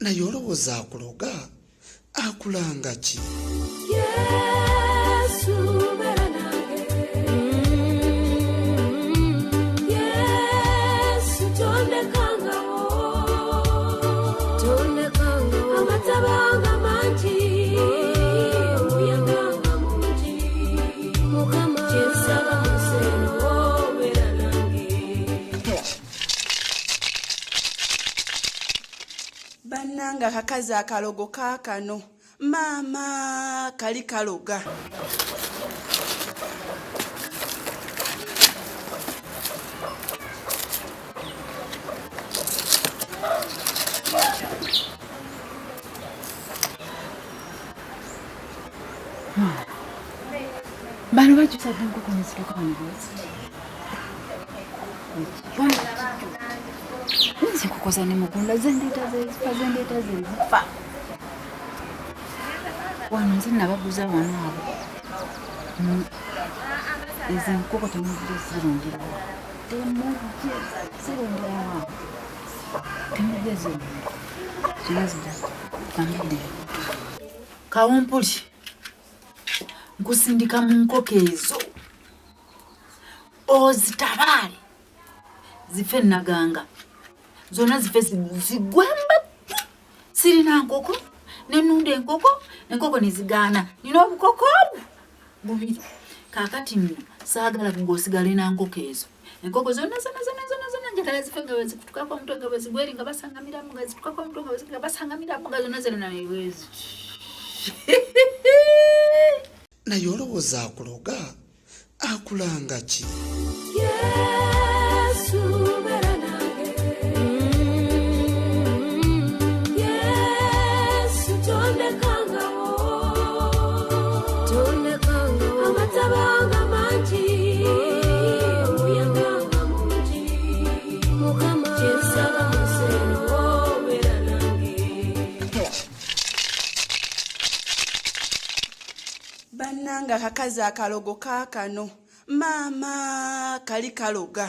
naye olowooza akuloga akulanga ki? Yesu beera nange. Yesu tondekangawo. Amatabanga mangi, omuyaganga mungi. Mukama kyensaba museno beera nange. Bannanga akakazi akalogo kaakano maama kali kaloga. Bano bakyusa dde enkoko nezituuka wano bwezi. Nzi enkoko za ne mugunda zendeeta zezifa. Wano nze nabaguza wano abo. Ezo enkoko temujje zironderawo. Zironderawo. Temujje zonna zira. Bambidde. Kawumpuli. Nkusindika mu nkoko ezo. Ozitabaale. Zife naganga. Zona zife zigwemba. Sirina nkoko. Nenunda enkoko nezigaana. Nina obukoko bubiri. Kaakati nno saagala ng'osigale na nkoko ezo. Enkoko zonna njagala zife nga bwezikutukako omutwe nga bwezigweri nga basangamiramu nga zitukako omutwe nga basangamiramu nga zonna zirina nebwezi. naye olowooza akuloga akulanga ki? Yesu beera nange. Yesu tondekangawo. Amatabanga mangi, omuyaganga mungi. Mukama kyensaba museno beera nange. Bannanga akakazi akalogo kaakano maama kali kaloga.